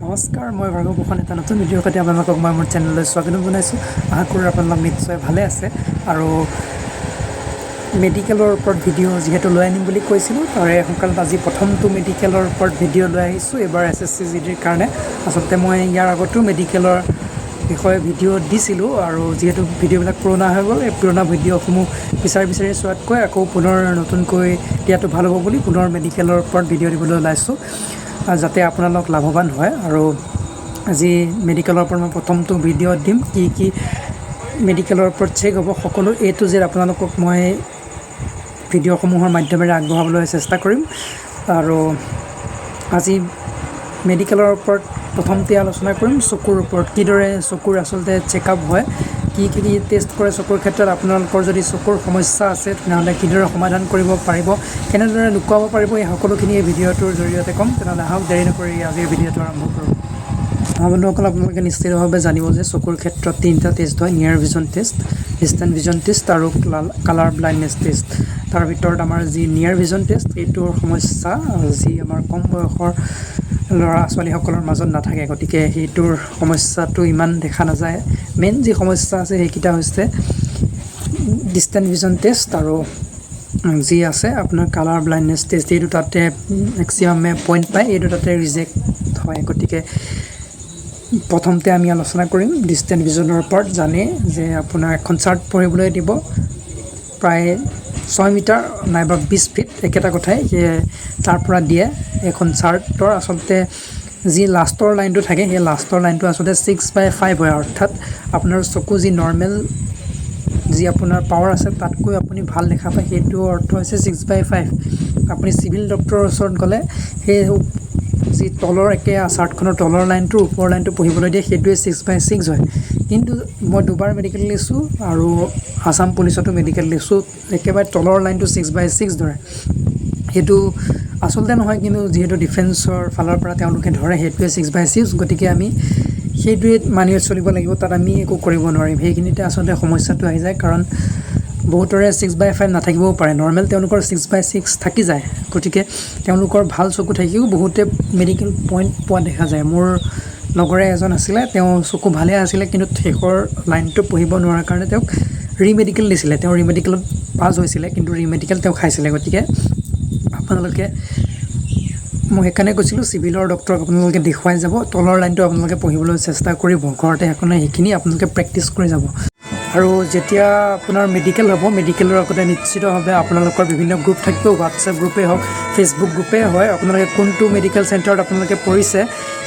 নমস্কাৰ, মই ভাৰ্গৱ ফুকন। এটা নতুন ভিডিঅ'ৰ সৈতে আপোনালোকক মই মোৰ চেনেললৈ স্বাগতম জনাইছোঁ। আশা কৰোঁ আপোনালোক নিশ্চয় ভালে আছে। আৰু মেডিকেলৰ ওপৰত ভিডিঅ' যিহেতু লৈ আনিম বুলি কৈছিলোঁ, তাৰে সোনকালে আজি প্ৰথমটো মেডিকেলৰ ওপৰত ভিডিঅ' লৈ আহিছোঁ। এইবাৰ SSC GDৰ কাৰণে। আচলতে মই ইয়াৰ আগতো মেডিকেলৰ বিষয়ে ভিডিঅ' দিছিলোঁ, আৰু যিহেতু ভিডিঅ'বিলাক পুৰণা হৈ গ'ল, এই পুৰণা ভিডিঅ'সমূহ বিচাৰি চোৱাতকৈ আকৌ পুনৰ নতুনকৈ দিয়াটো ভাল হ'ব বুলি পুনৰ মেডিকেলৰ ওপৰত ভিডিঅ' দিবলৈ ওলাইছোঁ, যাতে আপোনালোক লাভৱান হয়। আৰু আজি মেডিকেলৰ ওপৰত মই প্ৰথমটো ভিডিঅ' দিম। কি মেডিকেলৰ ওপৰত চেক হ'ব, সকলো A to Z আপোনালোকক মই ভিডিঅ'সমূহৰ মাধ্যমেৰে আগবঢ়াবলৈ চেষ্টা কৰিম। আৰু আজি মেডিকেলৰ ওপৰত প্ৰথমতে আলোচনা কৰিম চকুৰ ওপৰত। কিদৰে চকুৰ আচলতে চেকআপ হয়, কি টেষ্ট কৰে চকুৰ ক্ষেত্ৰত। আপোনালোকৰ যদি চকুৰ সমস্যা আছে তেনেহ'লে কিদৰে সমাধান কৰিব পাৰিব, কেনেদৰে লুকুৱাব পাৰিব, এই সকলোখিনি এই ভিডিঅ'টোৰ জৰিয়তে ক'ম। তেনেহ'লে আহক দেৰি নকৰি আজিৰ ভিডিঅ'টো আৰম্ভ কৰোঁ। বন্ধুসকল, আপোনালোকে নিশ্চিতভাৱে জানিব যে চকুৰ ক্ষেত্ৰত 3টা টেষ্ট হয়: নিয়াৰ ভিজন টেষ্ট, ডিষ্টেন্ট ভিজন টেষ্ট আৰু কালাৰ ব্লাইণ্ডনেছ টেষ্ট। তাৰ ভিতৰত আমাৰ যি নিয়াৰ ভিজন টেষ্ট, এইটোৰ সমস্যা যি আমাৰ কম বয়সৰ ল'ৰা ছোৱালীসকলৰ মাজত নাথাকে, গতিকে সেইটোৰ সমস্যাটো ইমান দেখা নাযায়। মেইন যি সমস্যা আছে সেইকেইটা হৈছে ডিষ্টেন্ট ভিজন টেষ্ট আৰু যি আছে আপোনাৰ কালাৰ ব্লাইণ্ডনেছ টেষ্ট। এই দুটাতে মেক্সিমামে পইণ্ট পায়, এই দুটাতে ৰিজেক্ট হয়। গতিকে প্ৰথমতে আমি আলোচনা কৰিম ডিষ্টেন্ট ভিজনৰ ওপৰত। জানে যে আপোনাৰ এখন চাৰ্ট পঢ়িবলৈ দিব প্ৰায় 6 মিটাৰ নাইবা 20 ফিট, একেটা কথাই তাৰ পৰা দিয়ে। এখন চাৰ্টৰ আচলতে যি লাষ্টৰ লাইনটো থাকে, সেই লাষ্টৰ লাইনটো আচলতে 6/5 হয়। অৰ্থাৎ আপোনাৰ চকু যি নৰ্মেল যি আপোনাৰ পাৱাৰ আছে তাতকৈ আপুনি ভাল দেখা পায়, সেইটো অৰ্থ হৈছে 6/5। আপুনি চিভিল ডক্টৰৰ ওচৰত গ'লে সেই যি তলৰ একে চাৰ্টখনৰ তলৰ লাইনটোৰ ওপৰৰ লাইনটো পঢ়িবলৈ দিয়ে, সেইটোৱে 6/6 হয়। কিন্তু মই দুবাৰ মেডিকেল দিছোঁ আৰু আছাম পুলিচতো মেডিকেল দিছোঁ, একেবাৰে তলৰ লাইনটো 6/6 ধৰে। সেইটো আচলতে নহয়, কিন্তু যিহেতু ডিফেন্সৰ ফালৰ পৰা তেওঁলোকে ধৰে সেইটোৱে 6/6, গতিকে আমি সেইটোৱে মানি চলিব লাগিব। তাত আমি একো কৰিব নোৱাৰিম। সেইখিনিতে আচলতে সমস্যাটো আহি যায়, কাৰণ বহুতৰে 6/5 নাথাকিবও পাৰে। নৰ্মেল তেওঁলোকৰ 6/6 থাকি যায়, গতিকে তেওঁলোকৰ ভাল চকু থাকিও বহুতে মেডিকেল পইণ্ট পোৱা দেখা যায়। মোৰ লগৰে এজন আছিলে, তেওঁ চকু ভালে আছিলে, কিন্তু শেষৰ লাইনটো পঢ়িব নোৱাৰাৰ কাৰণে তেওঁক ৰিমেডিকেল দিছিলে। তেওঁ ৰিমেডিকেলত পাছ হৈছিলে, কিন্তু ৰিমেডিকেল তেওঁ খাইছিলে। গতিকে আপোনালোকে, মই সেইকাৰণে কৈছিলোঁ চিভিলৰ ডক্টৰক আপোনালোকে দেখুৱাই যাব, তলৰ লাইনটো আপোনালোকে পঢ়িবলৈ চেষ্টা কৰিব। ঘৰতে সেইখিনি আপোনালোকে প্ৰেক্টিচ কৰি যাব। আৰু যেতিয়া আপোনাৰ মেডিকেল হ'ব, মেডিকেলৰ আগতে নিশ্চিতভাৱে আপোনালোকৰ বিভিন্ন গ্ৰুপ থাকিব, হোৱাটছএপ গ্ৰুপেই হওক, ফেচবুক গ্ৰুপেই হয়। আপোনালোকে কোনটো মেডিকেল চেণ্টাৰত আপোনালোকে পঢ়িছে,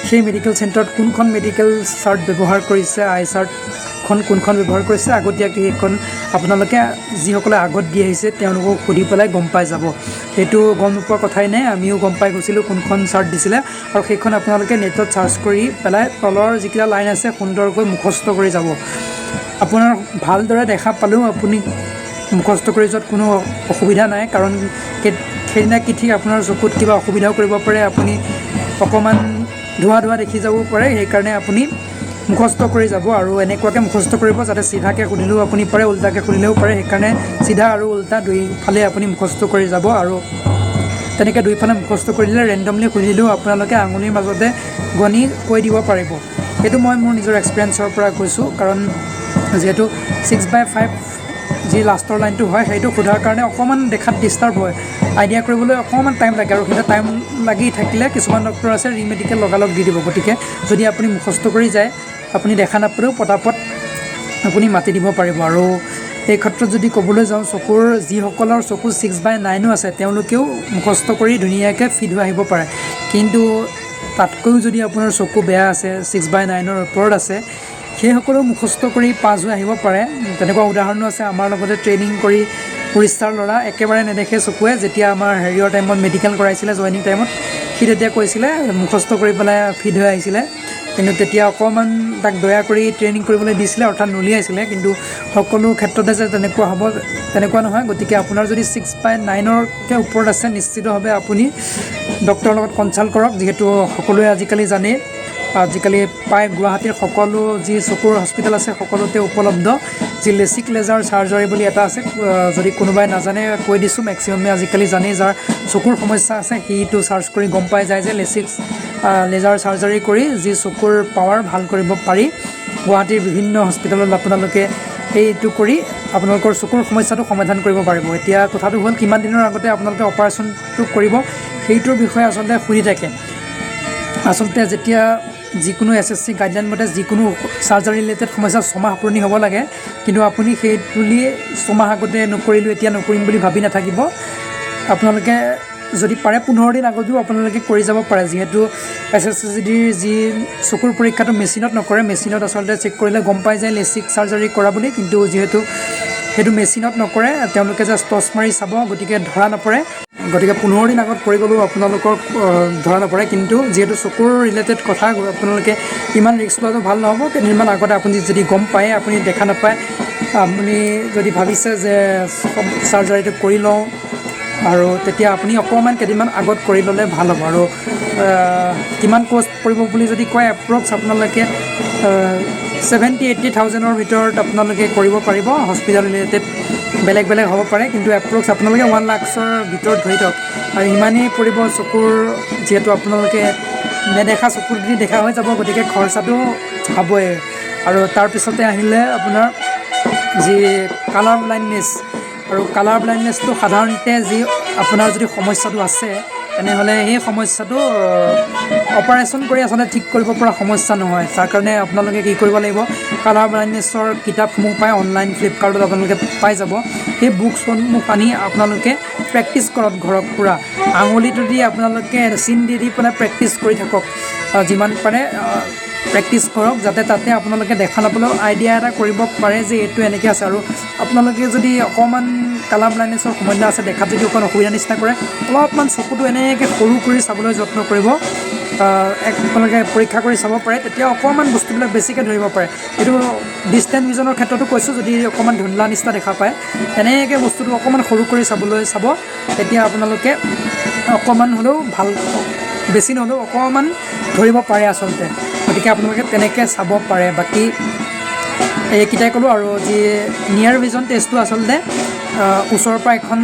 সেই মেডিকেল চেণ্টাৰত কোনখন মেডিকেল চাৰ্ট ব্যৱহাৰ কৰিছে, আই চাৰ্টখন কোনখন ব্যৱহাৰ কৰিছে, আগতীয়াকৈ সেইখন আপোনালোকে যিসকলে আগত দি আহিছে তেওঁলোকক সুধি পেলাই গম পাই যাব। সেইটো গম নোপোৱা কথাই নাই, আমিও গম পাই গৈছিলোঁ কোনখন চাৰ্ট দিছিলে। আৰু সেইখন আপোনালোকে নেটত চাৰ্চ কৰি পেলাই তলৰ যিকেইটা লাইন আছে সুন্দৰকৈ মুখস্থ কৰি যাব। আপোনাৰ ভালদৰে দেখা পালেও আপুনি মুখস্থ কৰি যোৱাত কোনো অসুবিধা নাই, কাৰণ সেইদিনা কি ঠিক আপোনাৰ চকুত কিবা অসুবিধাও কৰিব পাৰে, আপুনি অকণমান ধোঁৱা দেখি যাব পাৰে। সেইকাৰণে আপুনি মুখস্থ কৰি যাব, আৰু এনেকুৱাকৈ মুখস্থ কৰিব যাতে চিধাকৈ সুধিলেও আপুনি পাৰে, উল্টাকৈ সুধিলেও পাৰে। সেইকাৰণে চিধা আৰু উল্টা দুইফালে আপুনি মুখস্থ কৰি যাব। আৰু তেনেকৈ দুইফালে মুখস্থ কৰি দিলে ৰেণ্ডমলি সুধিলেও আপোনালোকে আঙুলিৰ মাজতে গণি কৈ দিব পাৰিব। সেইটো মই মোৰ নিজৰ এক্সপিৰিয়েঞ্চৰ পৰা কৈছোঁ, কাৰণ যিহেতু 6/5 যি লাষ্টৰ লাইনটো হয়, সেইটো সোধাৰ কাৰণে অকণমান দেখাত ডিষ্টাৰ্ব হয়, আইডিয়া কৰিবলৈ অকণমান টাইম লাগে। আৰু সেইটো টাইম লাগি থাকিলে কিছুমান ডক্টৰ আছে ৰিমেডিকেল লগালগ দি দিব। গতিকে যদি আপুনি মুখস্থ কৰি যায়, আপুনি দেখা নাপালেও পটাপট আপুনি মাতি দিব পাৰিব। আৰু এই ক্ষেত্ৰত যদি ক'বলৈ যাওঁ, চকুৰ যিসকলৰ চকু 6/9 আছে তেওঁলোকেও মুখস্থ কৰি ধুনীয়াকৈ ফিট হৈ আহিব পাৰে। কিন্তু তাতকৈও যদি আপোনাৰ চকু বেয়া আছে, 6/9ৰ ওপৰত আছে, সেইসকলেও মুখস্থ কৰি পাছ হৈ আহিব পাৰে। তেনেকুৱা উদাহৰণো আছে। আমাৰ লগতে ট্ৰেইনিং কৰি উৰিষ্যাৰ ল'ৰা একেবাৰে নেদেখে চকুৱে, যেতিয়া আমাৰ হেৰিয়ৰ টাইমত মেডিকেল কৰাইছিলে, জইনিং টাইমত, সি তেতিয়া কৈছিলে মুখস্থ কৰি পেলাই ফিট হৈ আহিছিলে। কিন্তু তেতিয়া অকণমান তাক দয়া কৰি ট্ৰেইনিং কৰিবলৈ দিছিলে, অৰ্থাৎ নলিয়াইছিলে। কিন্তু সকলো ক্ষেত্ৰতে যে তেনেকুৱা হ'ব, তেনেকুৱা নহয়। গতিকে আপোনাৰ যদি 6/9ৰ ওপৰত আছে, নিশ্চিতভাৱে আপুনি ডক্টৰৰ লগত কনচাল্ট কৰক। যিহেতু সকলোৱে আজিকালি জানেই, আজিকালি প্ৰায় গুৱাহাটীৰ সকলো যি চকুৰ হস্পিটেল আছে সকলোতে উপলব্ধ যি লেচিক লেজাৰ চাৰ্জাৰী বুলি এটা আছে। যদি কোনোবাই নাজানে কৈ দিছোঁ, মেক্সিমামে আজিকালি জানেই, যাৰ চকুৰ সমস্যা আছে সিটো চাৰ্চ কৰি গম পাই যায় যে লেচিক লেজাৰ চাৰ্জাৰী কৰি যি চকুৰ পাৱাৰ ভাল কৰিব পাৰি। গুৱাহাটীৰ বিভিন্ন হস্পিটেলত আপোনালোকে এইটো কৰি আপোনালোকৰ চকুৰ সমস্যাটো সমাধান কৰিব পাৰিব। এতিয়া কথাটো হ'ল কিমান দিনৰ আগতে আপোনালোকে অপাৰেশ্যনটো কৰিব সেইটোৰ বিষয়ে আচলতে শুনি থাকে। আচলতে যেতিয়া যিকোনো SSC গাইডলাইন মতে যিকোনো চাৰ্জাৰী ৰিলেটেড সমস্যা 6 মাহ পুৰণি হ'ব লাগে, কিন্তু আপুনি সেই বুলি 6 মাহ আগতে নকৰিলোঁ এতিয়া নকৰিম বুলি ভাবি নাথাকিব। আপোনালোকে যদি পাৰে 15 দিন আগতেও আপোনালোকে কৰি যাব পাৰে, যিহেতু SSCGDৰ যি চকুৰ পৰীক্ষাটো মেচিনত নকৰে, মেচিনত আচলতে চেক কৰিলে গম পাই যায় লেচিক চাৰ্জাৰী কৰা বুলি, কিন্তু যিহেতু সেইটো মেচিনত নকৰে তেওঁলোকে জাষ্ট টৰ্চ মাৰি চাব, গতিকে ধৰা নপৰে। গতিকে 15 দিন আগত কৰি গ'লেও আপোনালোকৰ ধৰা নপৰে, কিন্তু যিহেতু চকুৰ ৰিলেটেড কথা আপোনালোকে ইমান ৰিস্ক লোৱাটো ভাল নহ'ব। কেইদিনমান আগতে আপুনি যদি গম পায় আপুনি দেখা নাপায়, আপুনি যদি ভাবিছে যে চাৰ্জাৰীটো কৰি লওঁ আৰু তেতিয়া আপুনি অকণমান কেইদিনমান আগত কৰি ল'লে ভাল হ'ব। আৰু কিমান কষ্ট পৰিব বুলি যদি কয় এপ্ৰক্স আপোনালোকে 70,000-80,000 ভিতৰত আপোনালোকে কৰিব পাৰিব। হস্পিটেল ৰিলেটেড বেলেগ বেলেগ হ'ব পাৰে, কিন্তু এপ্ৰক্স আপোনালোকে 1 লাখৰ ভিতৰত ধৰি থওক। আৰু ইমানেই পৰিব চকুৰ, যিহেতু আপোনালোকে নেদেখা চকুখিনি দেখা হৈ যাব, গতিকে খৰচাটো হ'বই। আৰু তাৰপিছতে আহিলে আপোনাৰ যি কালাৰ ব্লাইণ্ডনেছ, আৰু কালাৰ ব্লাইণ্ডনেছটো সাধাৰণতে যি আপোনাৰ যদি সমস্যাটো আছে তেনেহ'লে সেই সমস্যাটো অপাৰেশ্যন কৰি আচলতে ঠিক কৰিব পৰা সমস্যা নহয়। তাৰ কাৰণে আপোনালোকে কি কৰিব লাগিব, কালাৰ ব্লাইণ্ডনেছৰ কিতাপসমূহ পাই অনলাইন ফ্লিপকাৰ্টত আপোনালোকে পাই যাব। সেই বুকছসমূহ আনি আপোনালোকে প্ৰেক্টিছ কৰক ঘৰত পূৰা আঙুলিটো দি আপোনালোকে চিন দি পেলাই প্ৰেক্টিছ কৰি থাকক, যিমান পাৰে প্ৰেক্টিছ কৰক, যাতে তাতে আপোনালোকে দেখা নাপালেও আইডিয়া এটা কৰিব পাৰে যে এইটো এনেকৈ আছে। আৰু আপোনালোকে যদি অকণমান কালাৰ ব্লাইণ্ডনেছৰ সমস্যা আছে, দেখাত যদি অকণ অসুবিধা নিচিনা কৰে, অলপমান চকুটো এনেকৈ সৰু কৰি চাবলৈ যত্ন কৰিব। আপোনালোকে পৰীক্ষা কৰি চাব পাৰে, তেতিয়া অকণমান বস্তুবিলাক বেছিকৈ ধৰিব পাৰে। এইটো ডিষ্টেঞ্চ ভিজনৰ ক্ষেত্ৰতো কৈছোঁ, যদি অকণমান ধুন্দলা নিচিনা দেখা পায় এনেকৈ বস্তুটো অকণমান সৰু কৰি চাবলৈ চাব, তেতিয়া আপোনালোকে অকণমান হ'লেও ভাল, বেছি নহ'লেও অকণমান ধৰিব পাৰে আচলতে। গতিকে আপোনালোকে তেনেকৈ চাব পাৰে। বাকী এইকেইটাই ক'লোঁ। আৰু যি নিয়াৰ ভিজন টেষ্টটো আচলতে ওচৰৰ পৰা এখন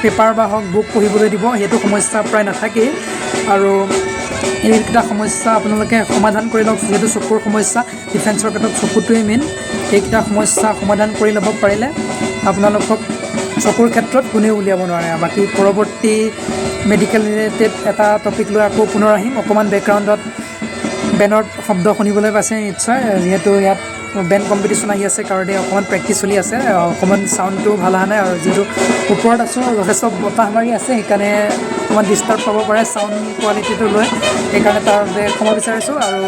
পেপাৰ বা হওক বুক পঢ়িবলৈ দিব, সেইটো সমস্যা প্ৰায় নাথাকেই। আৰু এইকেইটা সমস্যা আপোনালোকে সমাধান কৰি লওক, যিহেতু চকুৰ সমস্যা, ডিফেন্সৰ ক্ষেত্ৰত চকুটোৱেই মেইন। এইকেইটা সমস্যা সমাধান কৰি ল'ব পাৰিলে আপোনালোকক চকুৰ ক্ষেত্ৰত কোনেও উলিয়াব নোৱাৰে। বাকী পৰৱৰ্তী মেডিকেল ৰিলেটেড এটা টপিক লৈ আকৌ পুনৰ আহিম। অকণমান বেকগ্ৰাউণ্ডত বেনৰ শব্দ শুনিবলৈ পাইছে নিশ্চয়, যিহেতু ইয়াত বেণ্ড কম্পিটিশ্যন আহি আছে কাৰণে অকণমান প্ৰেক্টিচ চলি আছে, অকণমান চাউণ্ডটো ভাল অহা নাই। আৰু যিহেতু ওপৰত আছোঁ, যথেষ্ট বতাহ মাৰি আছে, সেইকাৰণে অকণমান ডিষ্টাৰ্ব পাব পাৰে চাউণ্ড কোৱালিটিটো লৈ, সেইকাৰণে তাৰ বাবে ক্ষমা বিচাৰিছোঁ। আৰু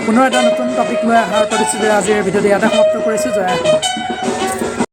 পুনৰ এটা নতুন টপিক লৈ অহাৰ প্ৰতিশ্ৰুতিৰে আজিৰ ভিডিঅ'টো ইয়াতে সমাপ্ত কৰিছোঁ। জয় হিন্দ।